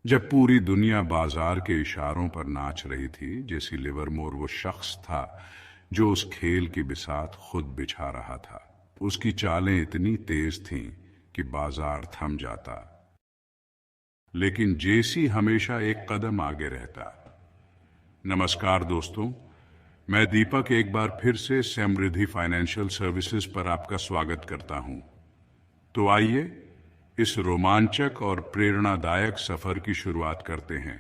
जब पूरी दुनिया बाजार के इशारों पर नाच रही थी, जेसी लिवरमोर वो शख्स था जो उस खेल की बिसात खुद बिछा रहा था। उसकी चालें इतनी तेज थीं कि बाजार थम जाता, लेकिन जेसी हमेशा एक कदम आगे रहता। नमस्कार दोस्तों, मैं दीपक एक बार फिर से समृद्धि फाइनेंशियल सर्विसेज पर आपका स्वागत करता हूं। तो आइए इस रोमांचक और प्रेरणादायक सफर की शुरुआत करते हैं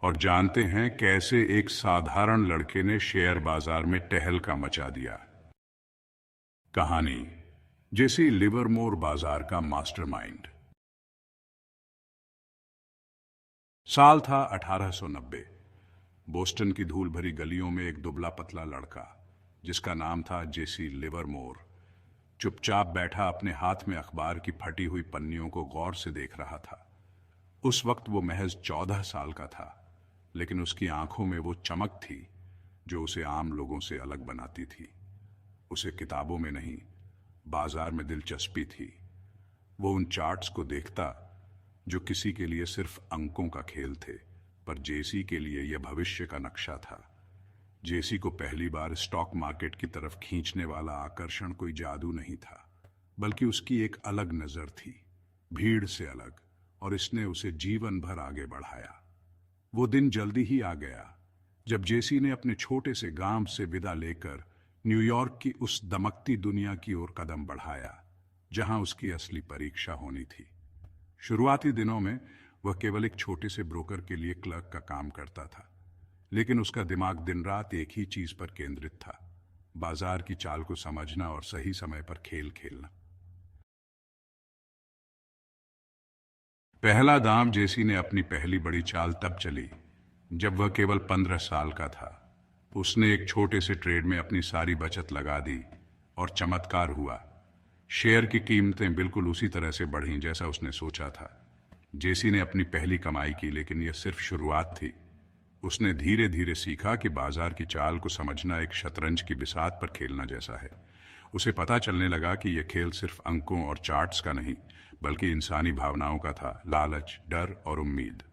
और जानते हैं कैसे एक साधारण लड़के ने शेयर बाजार में टहलका मचा दिया। कहानी जेसी लिवरमोर, बाजार का मास्टरमाइंड। साल था 1890। बोस्टन की धूल भरी गलियों में एक दुबला पतला लड़का जिसका नाम था जेसी लिवरमोर चुपचाप बैठा अपने हाथ में अखबार की फटी हुई पन्नियों को गौर से देख रहा था। उस वक्त वो महज 14 साल का था, लेकिन उसकी आंखों में वो चमक थी जो उसे आम लोगों से अलग बनाती थी। उसे किताबों में नहीं, बाजार में दिलचस्पी थी। वो उन चार्ट्स को देखता जो किसी के लिए सिर्फ अंकों का खेल थे, पर जेसी के लिए यह भविष्य का नक्शा था। जेसी को पहली बार स्टॉक मार्केट की तरफ खींचने वाला आकर्षण कोई जादू नहीं था, बल्कि उसकी एक अलग नजर थी, भीड़ से अलग, और इसने उसे जीवन भर आगे बढ़ाया। वो दिन जल्दी ही आ गया जब जेसी ने अपने छोटे से गांव से विदा लेकर न्यूयॉर्क की उस दमकती दुनिया की ओर कदम बढ़ाया जहां उसकी असली परीक्षा होनी थी। शुरुआती दिनों में वह केवल एक छोटे से ब्रोकर के लिए क्लर्क का काम करता था, लेकिन उसका दिमाग दिन रात एक ही चीज पर केंद्रित था, बाजार की चाल को समझना और सही समय पर खेल खेलना। पहला दांव जेसी ने अपनी पहली बड़ी चाल तब चली जब वह केवल 15 साल का था। उसने एक छोटे से ट्रेड में अपनी सारी बचत लगा दी और चमत्कार हुआ। शेयर की कीमतें बिल्कुल उसी तरह से बढ़ीं जैसा उसने सोचा था। जेसी ने अपनी पहली कमाई की, लेकिन यह सिर्फ शुरुआत थी। उसने धीरे धीरे सीखा कि बाजार की चाल को समझना एक शतरंज की बिसात पर खेलना जैसा है। उसे पता चलने लगा कि यह खेल सिर्फ अंकों और चार्ट्स का नहीं, बल्कि इंसानी भावनाओं का था, लालच, डर और उम्मीद।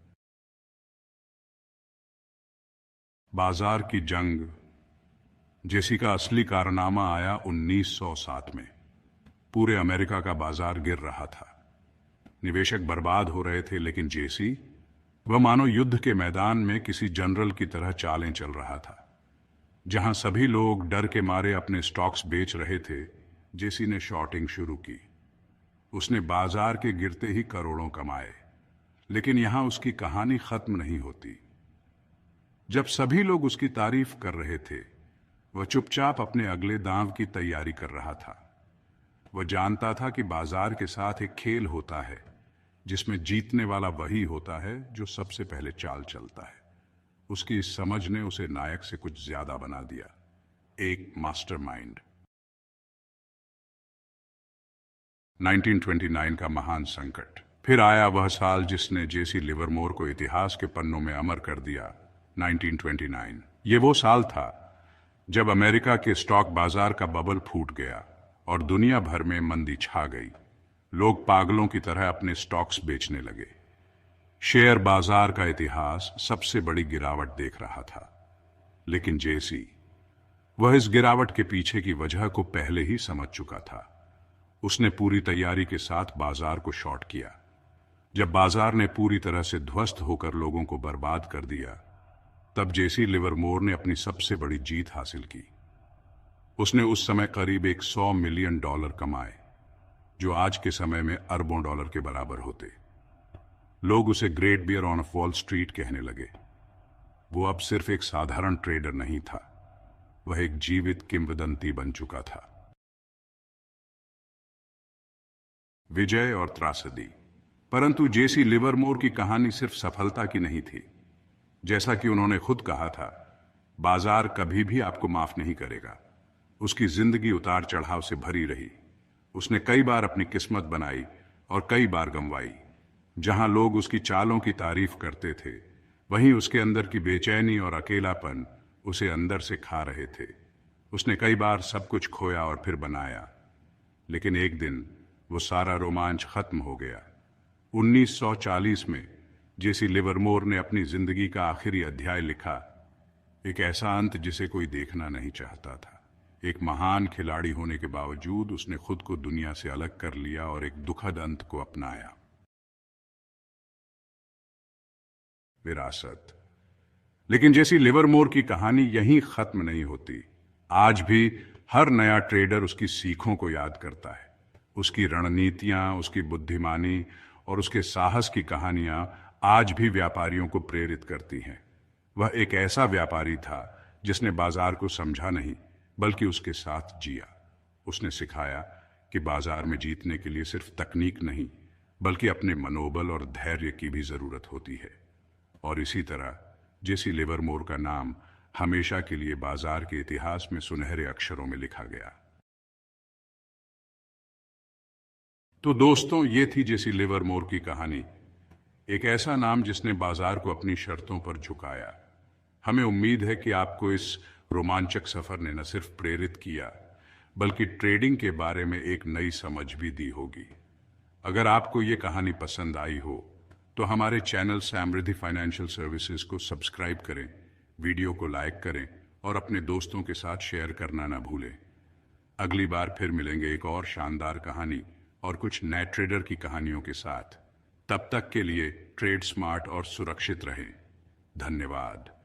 बाजार की जंग। जेसी का असली कारनामा आया 1907 में। पूरे अमेरिका का बाजार गिर रहा था, निवेशक बर्बाद हो रहे थे, लेकिन जेसी, वह मानो युद्ध के मैदान में किसी जनरल की तरह चालें चल रहा था। जहां सभी लोग डर के मारे अपने स्टॉक्स बेच रहे थे, जेसी ने शॉर्टिंग शुरू की। उसने बाजार के गिरते ही करोड़ों कमाए, लेकिन यहां उसकी कहानी खत्म नहीं होती। जब सभी लोग उसकी तारीफ कर रहे थे, वह चुपचाप अपने अगले दांव की तैयारी कर रहा था। वह जानता था कि बाजार के साथ एक खेल होता है जिसमें जीतने वाला वही होता है जो सबसे पहले चाल चलता है। उसकी इस समझ ने उसे नायक से कुछ ज्यादा बना दिया, एक मास्टरमाइंड। 1929 का महान संकट। फिर आया वह साल जिसने जेसी लिवरमोर को इतिहास के पन्नों में अमर कर दिया। 1929 ये वो साल था जब अमेरिका के स्टॉक बाजार का बबल फूट गया और दुनिया भर में मंदी छा गई। लोग पागलों की तरह अपने स्टॉक्स बेचने लगे। शेयर बाजार का इतिहास सबसे बड़ी गिरावट देख रहा था, लेकिन जेसी, वह इस गिरावट के पीछे की वजह को पहले ही समझ चुका था। उसने पूरी तैयारी के साथ बाजार को शॉर्ट किया। जब बाजार ने पूरी तरह से ध्वस्त होकर लोगों को बर्बाद कर दिया, तब जेसी लिवरमोर ने अपनी सबसे बड़ी जीत हासिल की। उसने उस समय करीब $100 मिलियन कमाए, जो आज के समय में अरबों डॉलर के बराबर होते। लोग उसे great bear on Wall Street कहने लगे। वो अब सिर्फ एक साधारण ट्रेडर नहीं था, वह एक जीवित किंवदंती बन चुका था। विजय और त्रासदी। परंतु जेसी लिवरमोर की कहानी सिर्फ सफलता की नहीं थी। जैसा कि उन्होंने खुद कहा था, बाजार कभी भी आपको माफ नहीं करेगा। उसकी जिंदगी उतार चढ़ाव से भरी रही। उसने कई बार अपनी किस्मत बनाई और कई बार गंवाई। जहां लोग उसकी चालों की तारीफ करते थे, वहीं उसके अंदर की बेचैनी और अकेलापन उसे अंदर से खा रहे थे। उसने कई बार सब कुछ खोया और फिर बनाया, लेकिन एक दिन वो सारा रोमांच खत्म हो गया। 1940 में जेसी लिवरमोर ने अपनी जिंदगी का आखिरी अध्याय लिखा, एक ऐसा अंत जिसे कोई देखना नहीं चाहता था। एक महान खिलाड़ी होने के बावजूद उसने खुद को दुनिया से अलग कर लिया और एक दुखद अंत को अपनाया। विरासत। लेकिन जेसी लिवरमोर की कहानी यहीं खत्म नहीं होती। आज भी हर नया ट्रेडर उसकी सीखों को याद करता है। उसकी रणनीतियां, उसकी बुद्धिमानी और उसके साहस की कहानियां आज भी व्यापारियों को प्रेरित करती हैं। वह एक ऐसा व्यापारी था जिसने बाजार को समझा नहीं, बल्कि उसके साथ जिया। उसने सिखाया कि बाजार में जीतने के लिए सिर्फ तकनीक नहीं, बल्कि अपने मनोबल और धैर्य की भी जरूरत होती है। और इसी तरह जेसी लिवरमोर का नाम हमेशा के लिए बाजार के इतिहास में सुनहरे अक्षरों में लिखा गया। तो दोस्तों, ये थी जेसी लिवरमोर की कहानी। एक ऐसा नाम जिसने बाजार को अपनी शर्तों पर झुकाया। हमें उम्मीद है कि आपको इस रोमांचक सफर ने न सिर्फ प्रेरित किया, बल्कि ट्रेडिंग के बारे में एक नई समझ भी दी होगी। अगर आपको ये कहानी पसंद आई हो तो हमारे चैनल समृद्धि फाइनेंशियल सर्विसेज को सब्सक्राइब करें, वीडियो को लाइक करें और अपने दोस्तों के साथ शेयर करना ना भूलें। अगली बार फिर मिलेंगे एक और शानदार कहानी और कुछ नए ट्रेडर की कहानियों के साथ। तब तक के लिए ट्रेड स्मार्ट और सुरक्षित रहें। धन्यवाद।